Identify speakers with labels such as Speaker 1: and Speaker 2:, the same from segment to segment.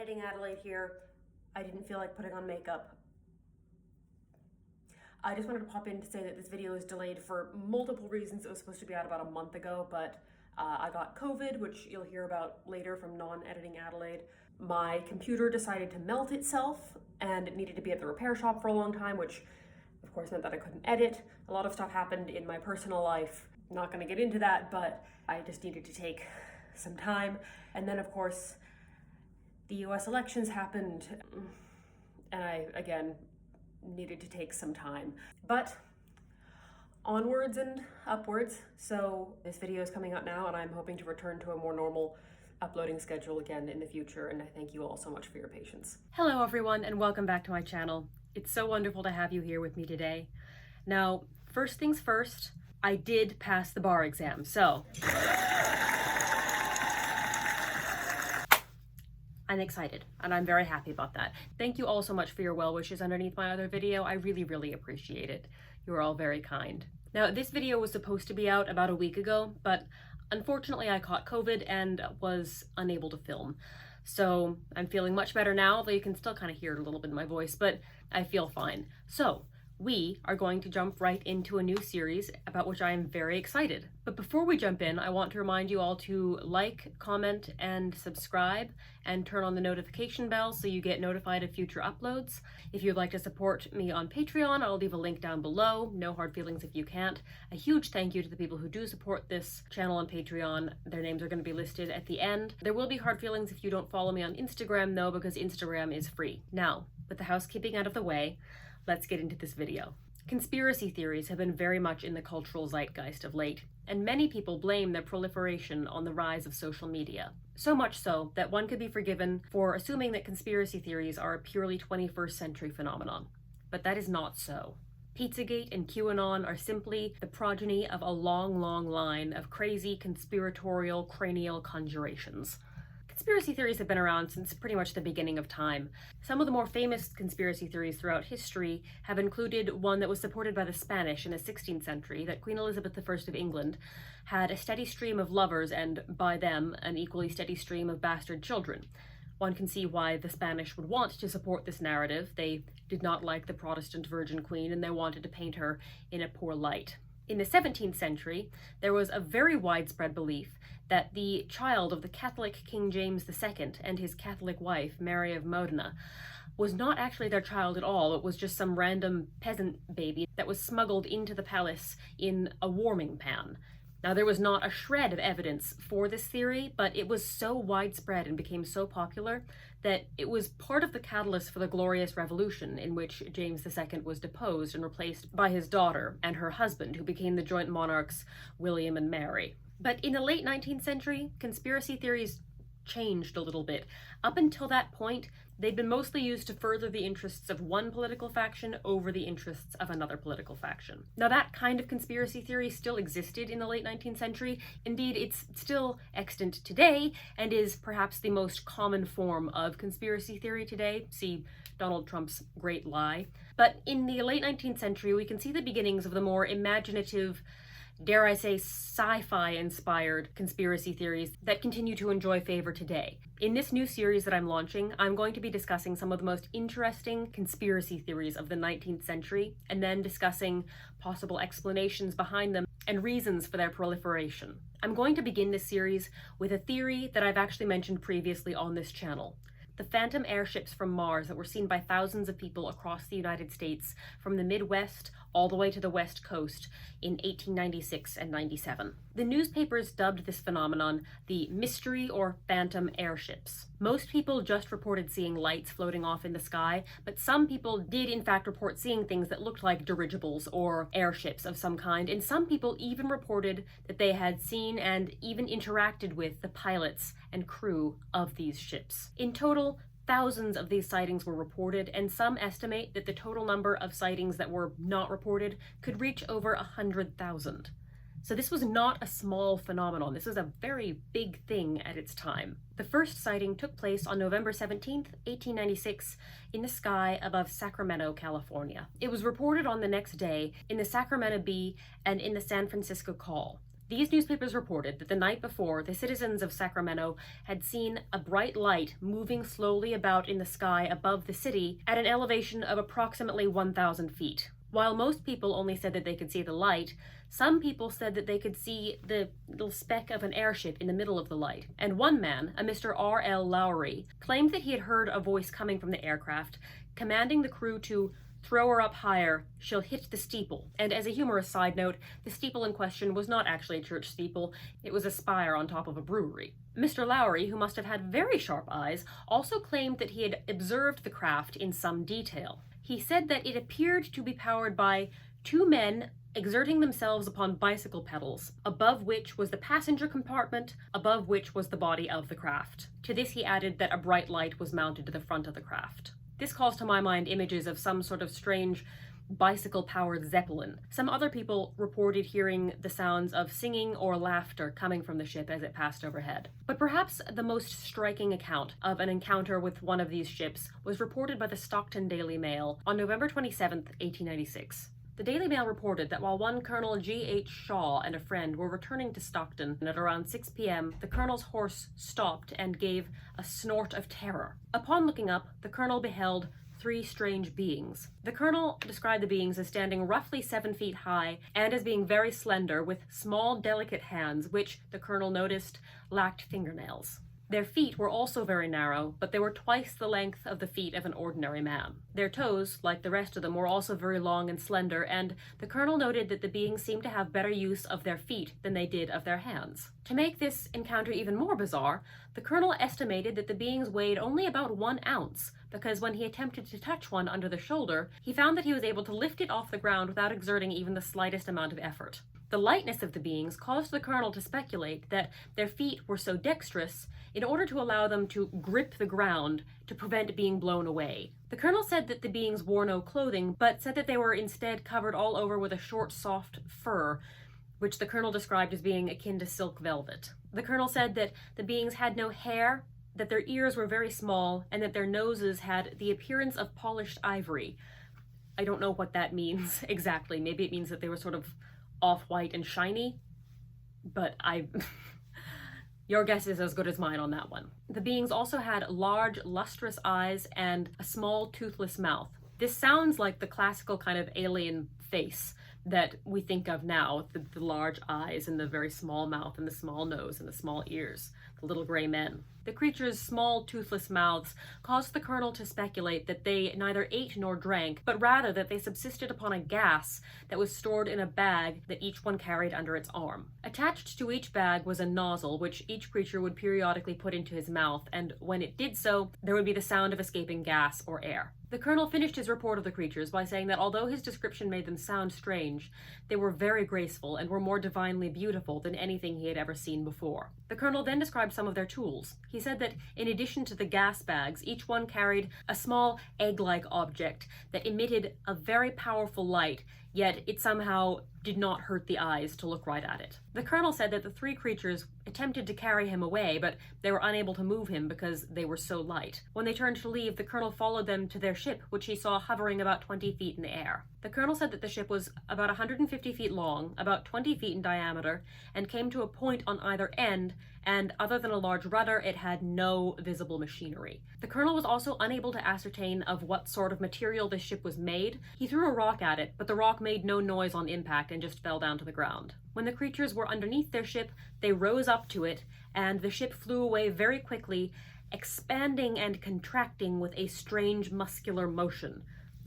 Speaker 1: non-editing Adelaide here. I didn't feel like putting on makeup. I just wanted to pop in to say that this video is delayed for multiple reasons. It was supposed to be out about a month ago, but I got COVID, which you'll hear about later from non-editing Adelaide. My computer decided to melt itself and it needed to be at the repair shop for a long time, which of course meant that I couldn't edit. A lot of stuff happened in my personal life. Not gonna get into that, but I just needed to take some time. And then of course, the US elections happened and I, again, needed to take some time. But onwards and upwards. So this video is coming out now and I'm hoping to return to a more normal uploading schedule again in the future, and I thank you all so much for your patience.
Speaker 2: Hello everyone and welcome back to my channel. It's so wonderful to have you here with me today. Now, first things first, I did pass the bar exam, so I'm excited and I'm very happy about that. Thank you all so much for your well wishes underneath my other video. I really appreciate it. You're all very kind. Now, this video was supposed to be out about a week ago, but unfortunately I caught COVID and was unable to film. So I'm feeling much better now, although you can still kind of hear it a little bit in my voice, but I feel fine. So we are going to jump right into a new series about which I am very excited. But before we jump in, I want to remind you all to like, comment, and subscribe, and turn on the notification bell so you get notified of future uploads. If you'd like to support me on Patreon, I'll leave a link down below. No hard feelings if you can't. A huge thank you to the people who do support this channel on Patreon. Their names are going to be listed at the end. There will be hard feelings if you don't follow me on Instagram though, because Instagram is free. Now, with the housekeeping out of the way, let's get into this video. Conspiracy theories have been very much in the cultural zeitgeist of late, and many people blame their proliferation on the rise of social media. So much so that one could be forgiven for assuming that conspiracy theories are a purely 21st century phenomenon. But that is not so. Pizzagate and QAnon are simply the progeny of a long line of crazy conspiratorial cranial conjurations. Conspiracy theories have been around since pretty much the beginning of time. Some of the more famous conspiracy theories throughout history have included one that was supported by the Spanish in the 16th century, that Queen Elizabeth I of England had a steady stream of lovers and, by them, an equally steady stream of bastard children. One can see why the Spanish would want to support this narrative. They did not like the Protestant Virgin Queen and they wanted to paint her in a poor light. In the 17th century, there was a very widespread belief that the child of the Catholic King James II and his Catholic wife, Mary of Modena, was not actually their child at all. It was just some random peasant baby that was smuggled into the palace in a warming pan. Now, there was not a shred of evidence for this theory, but it was so widespread and became so popular that it was part of the catalyst for the Glorious Revolution, in which James II was deposed and replaced by his daughter and her husband, who became the joint monarchs William and Mary. But in the late 19th century, conspiracy theories changed a little bit. Up until that point, they'd been mostly used to further the interests of one political faction over the interests of another political faction. Now, that kind of conspiracy theory still existed in the late 19th century. Indeed, it's still extant today and is perhaps the most common form of conspiracy theory today. See Donald Trump's great lie. But in the late 19th century, we can see the beginnings of the more imaginative, dare I say, sci-fi inspired conspiracy theories that continue to enjoy favor today. In this new series that I'm launching, I'm going to be discussing some of the most interesting conspiracy theories of the 19th century, and then discussing possible explanations behind them and reasons for their proliferation. I'm going to begin this series with a theory that I've actually mentioned previously on this channel. The phantom airships from Mars that were seen by thousands of people across the United States from the Midwest all the way to the West Coast in 1896 and 97. The newspapers dubbed this phenomenon the mystery or phantom airships. Most people just reported seeing lights floating off in the sky, but some people did in fact report seeing things that looked like dirigibles or airships of some kind, and some people even reported that they had seen and even interacted with the pilots and crew of these ships. In total, thousands of these sightings were reported, and some estimate that the total number of sightings that were not reported could reach over 100,000. So this was not a small phenomenon. This was a very big thing at its time. The first sighting took place on November 17th, 1896, in the sky above Sacramento, California. It was reported on the next day in the Sacramento Bee and in the San Francisco Call. These newspapers reported that the night before, the citizens of Sacramento had seen a bright light moving slowly about in the sky above the city at an elevation of approximately 1,000 feet. While most people only said that they could see the light, some people said that they could see the little speck of an airship in the middle of the light. And one man, a Mr. R.L. Lowry, claimed that he had heard a voice coming from the aircraft, commanding the crew to throw her up higher, she'll hit the steeple. And as a humorous side note, the steeple in question was not actually a church steeple, it was a spire on top of a brewery. Mr. Lowry, who must have had very sharp eyes, also claimed that he had observed the craft in some detail. He said that it appeared to be powered by two men exerting themselves upon bicycle pedals, above which was the passenger compartment, above which was the body of the craft. To this he added that a bright light was mounted to the front of the craft. This calls to my mind images of some sort of strange bicycle-powered zeppelin. Some other people reported hearing the sounds of singing or laughter coming from the ship as it passed overhead. But perhaps the most striking account of an encounter with one of these ships was reported by the Stockton Daily Mail on November 27, 1896. The Daily Mail reported that while one Colonel G.H. Shaw and a friend were returning to Stockton at around 6 p.m., the colonel's horse stopped and gave a snort of terror. Upon looking up, the colonel beheld three strange beings. The colonel described the beings as standing roughly 7 feet high and as being very slender with small, delicate hands, which, the colonel noticed, lacked fingernails. Their feet were also very narrow, but they were twice the length of the feet of an ordinary man. Their toes, like the rest of them, were also very long and slender, and the colonel noted that the beings seemed to have better use of their feet than they did of their hands. To make this encounter even more bizarre, the colonel estimated that the beings weighed only about 1 ounce, because when he attempted to touch one under the shoulder, he found that he was able to lift it off the ground without exerting even the slightest amount of effort. The lightness of the beings caused the colonel to speculate that their feet were so dexterous in order to allow them to grip the ground to prevent being blown away. The colonel said that the beings wore no clothing, but said that they were instead covered all over with a short, soft fur, which the colonel described as being akin to silk velvet. The colonel said that the beings had no hair, that their ears were very small, and that their noses had the appearance of polished ivory. I don't know what that means exactly. Maybe it means that they were sort of off-white and shiny, but your guess is as good as mine on that one. The beings also had large, lustrous eyes and a small, toothless mouth. This sounds like the classical kind of alien face that we think of now, the large eyes and the very small mouth and the small nose and the small ears, the little gray men. The creatures' small, toothless mouths caused the colonel to speculate that they neither ate nor drank, but rather that they subsisted upon a gas that was stored in a bag that each one carried under its arm. Attached to each bag was a nozzle, which each creature would periodically put into his mouth, and when it did so, there would be the sound of escaping gas or air. The colonel finished his report of the creatures by saying that although his description made them sound strange, they were very graceful and were more divinely beautiful than anything he had ever seen before. The colonel then described some of their tools. He said that in addition to the gas bags, each one carried a small egg-like object that emitted a very powerful light, yet it somehow did not hurt the eyes to look right at it. The colonel said that the three creatures attempted to carry him away, but they were unable to move him because they were so light. When they turned to leave, the colonel followed them to their ship, which he saw hovering about 20 feet in the air. The colonel said that the ship was about 150 feet long, about 20 feet in diameter, and came to a point on either end, and other than a large rudder, it had no visible machinery. The colonel was also unable to ascertain of what sort of material this ship was made. He threw a rock at it, but the rock made no noise on impact and just fell down to the ground. When the creatures were underneath their ship, they rose up to it, and the ship flew away very quickly, expanding and contracting with a strange muscular motion,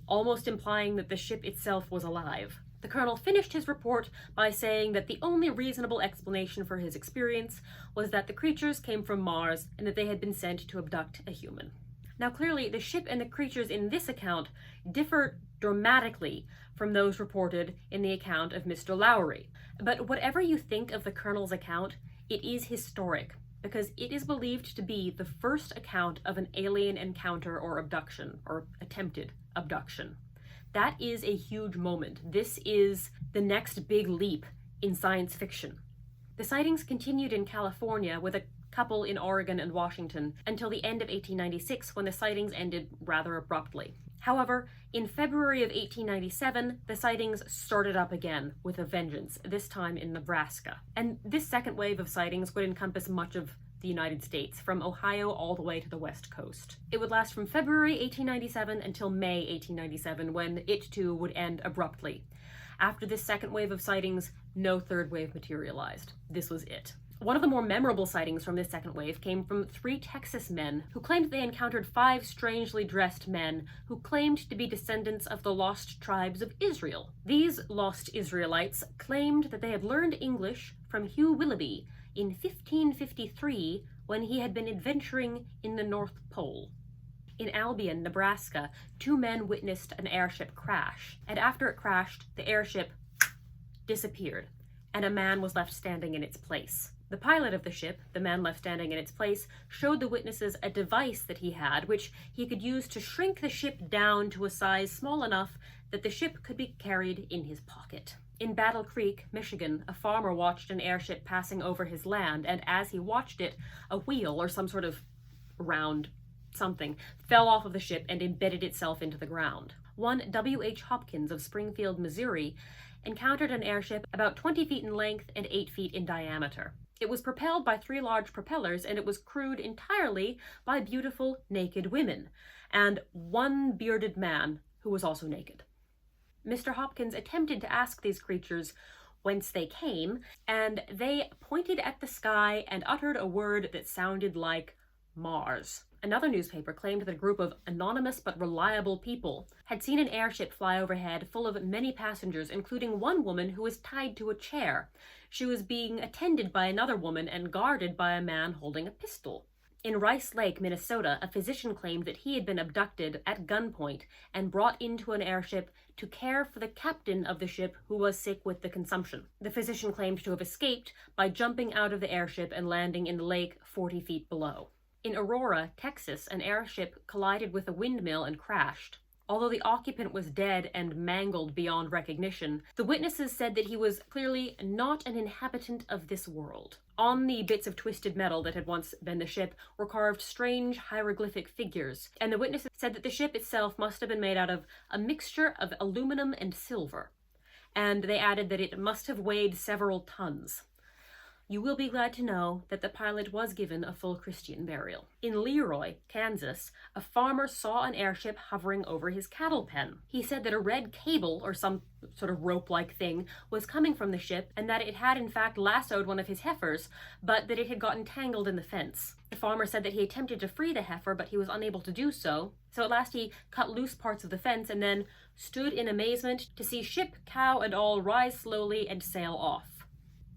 Speaker 2: almost implying that the ship itself was alive. The colonel finished his report by saying that the only reasonable explanation for his experience was that the creatures came from Mars and that they had been sent to abduct a human. Now clearly, the ship and the creatures in this account differ dramatically from those reported in the account of Mr. Lowry. But whatever you think of the colonel's account, it is historic, because it is believed to be the first account of an alien encounter or abduction, or attempted abduction. That is a huge moment. This is the next big leap in science fiction. The sightings continued in California with a couple in Oregon and Washington until the end of 1896, when the sightings ended rather abruptly. However, in February of 1897, the sightings started up again with a vengeance, this time in Nebraska. And this second wave of sightings would encompass much of the United States, from Ohio all the way to the West Coast. It would last from February 1897 until May 1897, when it too would end abruptly. After this second wave of sightings, no third wave materialized. This was it. One of the more memorable sightings from this second wave came from 3 Texas men who claimed they encountered 5 strangely dressed men who claimed to be descendants of the lost tribes of Israel. These lost Israelites claimed that they had learned English from Hugh Willoughby in 1553, when he had been adventuring in the North Pole. In Albion, Nebraska, 2 men witnessed an airship crash, and after it crashed, the airship disappeared, and a man was left standing in its place. The pilot of the ship, the man left standing in its place, showed the witnesses a device that he had, which he could use to shrink the ship down to a size small enough that the ship could be carried in his pocket. In Battle Creek, Michigan, a farmer watched an airship passing over his land, and as he watched it, a wheel, or some sort of round something, fell off of the ship and embedded itself into the ground. One W.H. Hopkins of Springfield, Missouri, encountered an airship about 20 feet in length and 8 feet in diameter. It was propelled by 3 large propellers, and it was crewed entirely by beautiful, naked women, and one bearded man who was also naked. Mr. Hopkins attempted to ask these creatures whence they came, and they pointed at the sky and uttered a word that sounded like Mars. Another newspaper claimed that a group of anonymous but reliable people had seen an airship fly overhead full of many passengers, including one woman who was tied to a chair. She was being attended by another woman and guarded by a man holding a pistol. In Rice Lake, Minnesota, a physician claimed that he had been abducted at gunpoint and brought into an airship to care for the captain of the ship, who was sick with the consumption. The physician claimed to have escaped by jumping out of the airship and landing in the lake 40 feet below. In Aurora, Texas, an airship collided with a windmill and crashed. Although the occupant was dead and mangled beyond recognition, the witnesses said that he was clearly not an inhabitant of this world. On the bits of twisted metal that had once been the ship were carved strange hieroglyphic figures, and the witnesses said that the ship itself must have been made out of a mixture of aluminum and silver. And they added that it must have weighed several tons. You will be glad to know that the pilot was given a full Christian burial. In Leroy, Kansas, a farmer saw an airship hovering over his cattle pen. He said that a red cable, or some sort of rope-like thing, was coming from the ship, and that it had in fact lassoed one of his heifers, but that it had gotten tangled in the fence. The farmer said that he attempted to free the heifer, but he was unable to do so. So at last he cut loose parts of the fence and then stood in amazement to see ship, cow, and all rise slowly and sail off.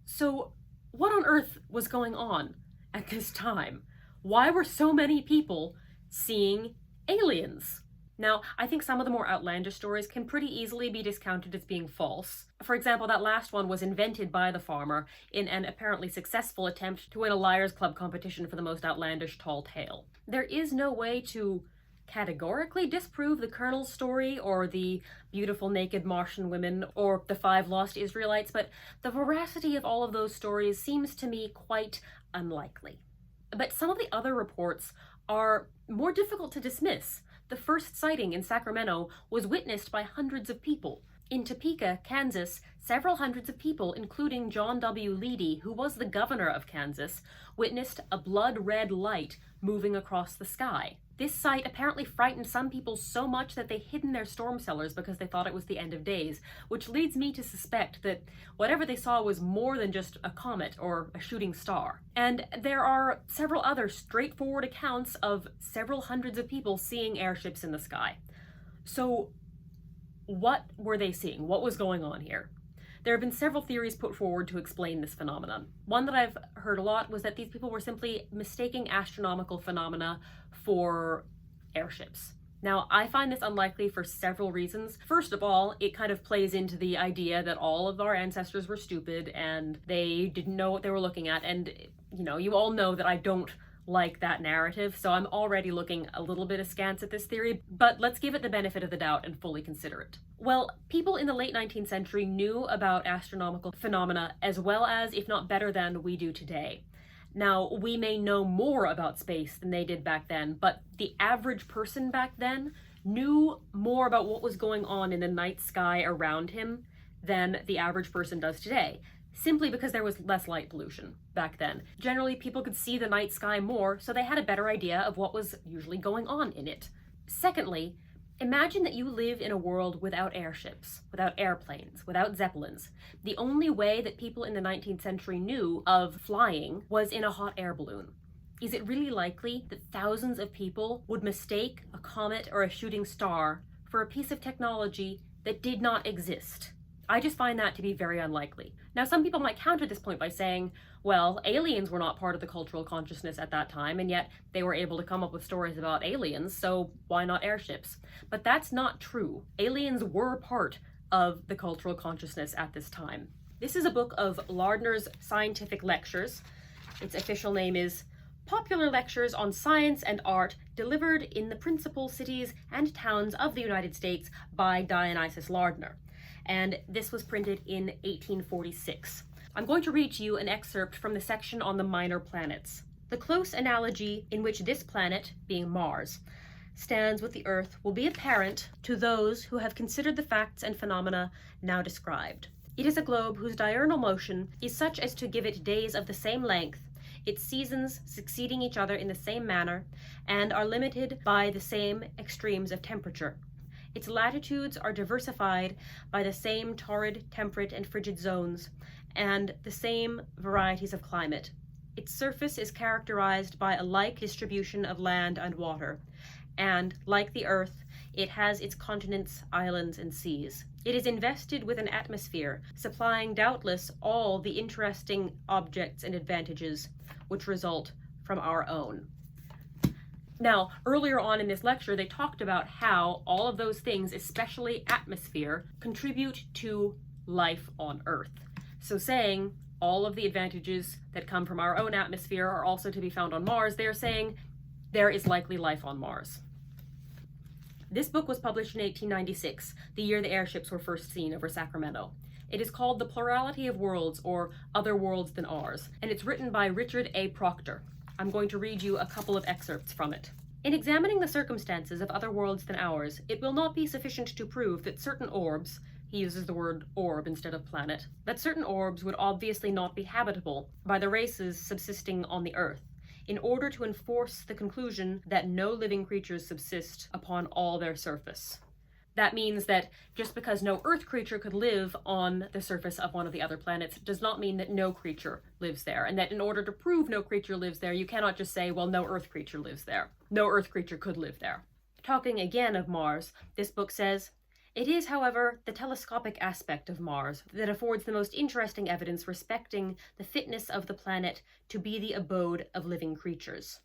Speaker 2: So what on earth was going on at this time? Why were so many people seeing aliens? Now, I think some of the more outlandish stories can pretty easily be discounted as being false. For example, that last one was invented by the farmer in an apparently successful attempt to win a Liars Club competition for the most outlandish tall tale. There is no way to categorically disprove the Colonel's story, or the beautiful naked Martian women, or the 5 lost Israelites, but the veracity of all of those stories seems to me quite unlikely. But some of the other reports are more difficult to dismiss. The first sighting in Sacramento was witnessed by hundreds of people. In Topeka, Kansas, several hundreds of people, including John W. Leedy, who was the governor of Kansas, witnessed a blood-red light moving across the sky. This sight apparently frightened some people so much that they hid in their storm cellars because they thought it was the end of days, which leads me to suspect that whatever they saw was more than just a comet or a shooting star. And there are several other straightforward accounts of several hundreds of people seeing airships in the sky. So what were they seeing? What was going on here? There have been several theories put forward to explain this phenomenon. One that I've heard a lot was that these people were simply mistaking astronomical phenomena for airships. Now, I find this unlikely for several reasons. First of all, it kind of plays into the idea that all of our ancestors were stupid and they didn't know what they were looking at. And, you all know that I don't like that narrative, so I'm already looking a little bit askance at this theory, but let's give it the benefit of the doubt and fully consider it. Well, people in the late 19th century knew about astronomical phenomena as well as, if not better than, we do today. Now, we may know more about space than they did back then, but the average person back then knew more about what was going on in the night sky around him than the average person does today, simply because there was less light pollution back then. Generally, people could see the night sky more, so they had a better idea of what was usually going on in it. Secondly, imagine that you live in a world without airships, without airplanes, without zeppelins. The only way that people in the 19th century knew of flying was in a hot air balloon. Is it really likely that thousands of people would mistake a comet or a shooting star for a piece of technology that did not exist? I just find that to be very unlikely. Now, some people might counter this point by saying, well, aliens were not part of the cultural consciousness at that time, and yet they were able to come up with stories about aliens, so why not airships? But that's not true. Aliens were part of the cultural consciousness at this time. This is a book of Lardner's scientific lectures. Its official name is Popular Lectures on Science and Art Delivered in the Principal Cities and Towns of the United States by Dionysius Lardner. And this was printed in 1846. I'm going to read to you an excerpt from the section on the minor planets. The close analogy in which this planet, being Mars, stands with the Earth will be apparent to those who have considered the facts and phenomena now described. It is a globe whose diurnal motion is such as to give it days of the same length, its seasons succeeding each other in the same manner, and are limited by the same extremes of temperature. Its latitudes are diversified by the same torrid, temperate, and frigid zones, and the same varieties of climate. Its surface is characterized by a like distribution of land and water, and, like the Earth, it has its continents, islands, and seas. It is invested with an atmosphere, supplying doubtless all the interesting objects and advantages which result from our own. Now, earlier on in this lecture, they talked about how all of those things, especially atmosphere, contribute to life on Earth. So saying all of the advantages that come from our own atmosphere are also to be found on Mars, they're saying there is likely life on Mars. This book was published in 1896, the year the airships were first seen over Sacramento. It is called The Plurality of Worlds, or Other Worlds Than Ours, and it's written by Richard A. Proctor. I'm going to read you a couple of excerpts from it. In examining the circumstances of other worlds than ours, it will not be sufficient to prove that certain orbs, he uses the word orb instead of planet, that certain orbs would obviously not be habitable by the races subsisting on the Earth, in order to enforce the conclusion that no living creatures subsist upon all their surface. That means that just because no Earth creature could live on the surface of one of the other planets does not mean that no creature lives there, and that in order to prove no creature lives there, you cannot just say, well, no Earth creature lives there. No Earth creature could live there. Talking again of Mars, this book says, it is, however, the telescopic aspect of Mars that affords the most interesting evidence respecting the fitness of the planet to be the abode of living creatures.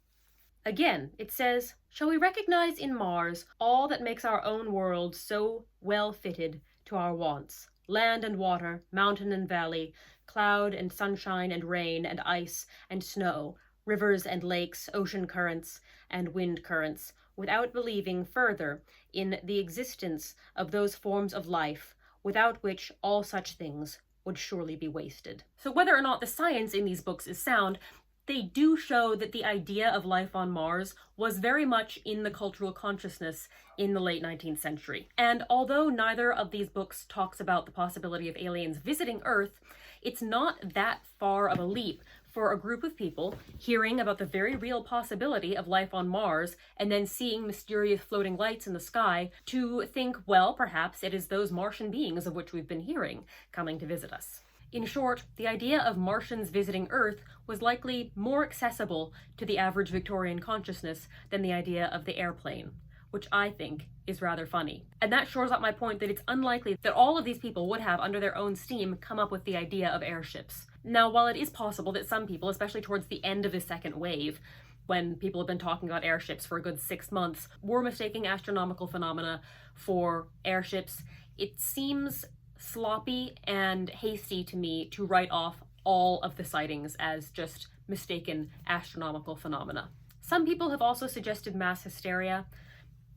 Speaker 2: Again, it says, shall we recognize in Mars all that makes our own world so well fitted to our wants? Land and water, mountain and valley, cloud and sunshine and rain and ice and snow, rivers and lakes, ocean currents and wind currents, without believing further in the existence of those forms of life without which all such things would surely be wasted. So whether or not the science in these books is sound, they do show that the idea of life on Mars was very much in the cultural consciousness in the late 19th century. And although neither of these books talks about the possibility of aliens visiting Earth, it's not that far of a leap for a group of people hearing about the very real possibility of life on Mars and then seeing mysterious floating lights in the sky to think, well, perhaps it is those Martian beings of which we've been hearing coming to visit us. In short, the idea of Martians visiting Earth was likely more accessible to the average Victorian consciousness than the idea of the airplane, which I think is rather funny. And that shores up my point that it's unlikely that all of these people would have, under their own steam, come up with the idea of airships. Now, while it is possible that some people, especially towards the end of the second wave, when people have been talking about airships for a good 6 months, were mistaking astronomical phenomena for airships, it seems sloppy and hasty to me to write off all of the sightings as just mistaken astronomical phenomena. Some people have also suggested mass hysteria.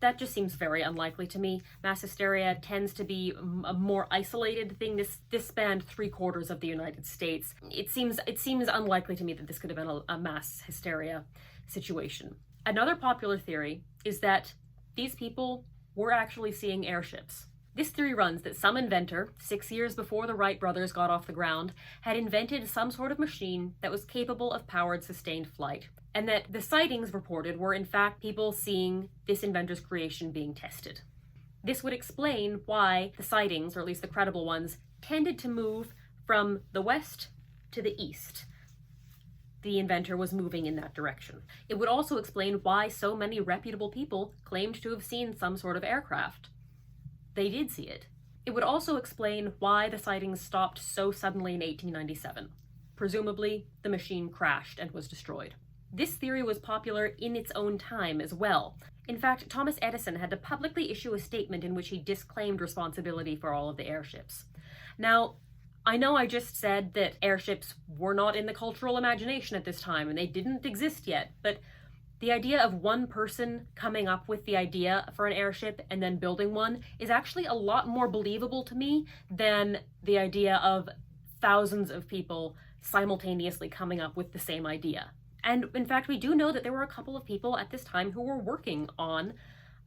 Speaker 2: That just seems very unlikely to me. Mass hysteria tends to be a more isolated thing. This spanned 3/4 of the United States. It seems unlikely to me that this could have been a mass hysteria situation. Another popular theory is that these people were actually seeing airships. This theory runs that some inventor, 6 years before the Wright brothers got off the ground, had invented some sort of machine that was capable of powered sustained flight, and that the sightings reported were in fact people seeing this inventor's creation being tested. This would explain why the sightings, or at least the credible ones, tended to move from the west to the east. The inventor was moving in that direction. It would also explain why so many reputable people claimed to have seen some sort of aircraft. They did see it. It would also explain why the sightings stopped so suddenly in 1897. Presumably, the machine crashed and was destroyed. This theory was popular in its own time as well. In fact, Thomas Edison had to publicly issue a statement in which he disclaimed responsibility for all of the airships. Now, I know I just said that airships were not in the cultural imagination at this time and they didn't exist yet, but the idea of one person coming up with the idea for an airship and then building one is actually a lot more believable to me than the idea of thousands of people simultaneously coming up with the same idea. And in fact, we do know that there were a couple of people at this time who were working on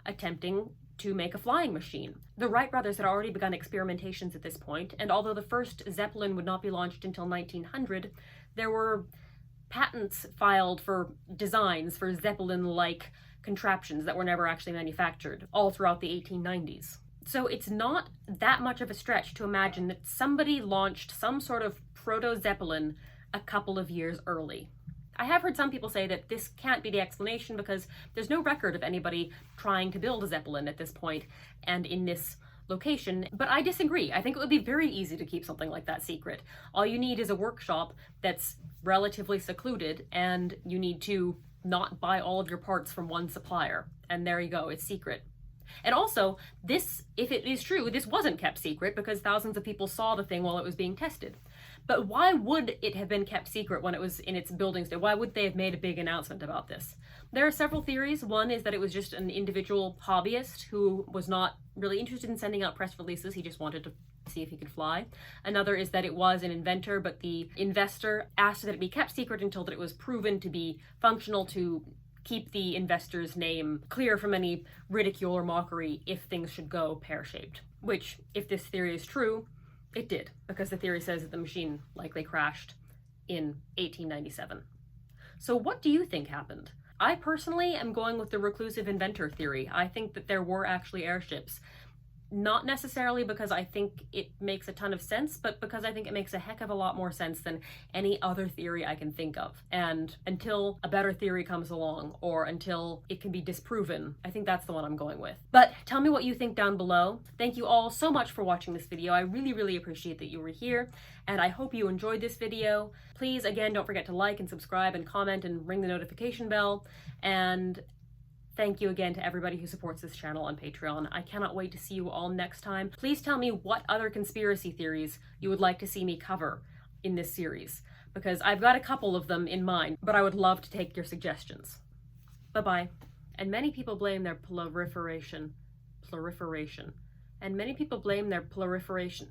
Speaker 2: attempting to make a flying machine. The Wright brothers had already begun experimentations at this point, and although the first Zeppelin would not be launched until 1900, there were patents filed for designs for Zeppelin-like contraptions that were never actually manufactured, all throughout the 1890s. So it's not that much of a stretch to imagine that somebody launched some sort of proto-Zeppelin a couple of years early. I have heard some people say that this can't be the explanation because there's no record of anybody trying to build a Zeppelin at this point and in this location, but I disagree. I think it would be very easy to keep something like that secret. All you need is a workshop that's relatively secluded, and you need to not buy all of your parts from one supplier, and there you go, it's secret. And also, this, if it is true, this wasn't kept secret because thousands of people saw the thing while it was being tested. But why would it have been kept secret when it was in its building state? Why would they have made a big announcement about this? There are several theories. One is that it was just an individual hobbyist who was not really interested in sending out press releases. He just wanted to see if he could fly. Another is that it was an inventor, but the investor asked that it be kept secret until that it was proven to be functional to keep the investor's name clear from any ridicule or mockery if things should go pear-shaped. Which, if this theory is true, it did, because the theory says that the machine likely crashed in 1897. So what do you think happened? I personally am going with the reclusive inventor theory. I think that there were actually airships. Not necessarily because I think it makes a ton of sense, but because I think it makes a heck of a lot more sense than any other theory I can think of. And until a better theory comes along, or until it can be disproven, I think that's the one I'm going with. But tell me what you think down below. Thank you all so much for watching this video. I really, really appreciate that you were here, and I hope you enjoyed this video. Please, again, don't forget to like and subscribe and comment and ring the notification bell. And thank you again to everybody who supports this channel on Patreon. I cannot wait to see you all next time. Please tell me what other conspiracy theories you would like to see me cover in this series, because I've got a couple of them in mind, but I would love to take your suggestions. Bye-bye. And many people blame their proliferation. And many people blame their proliferation.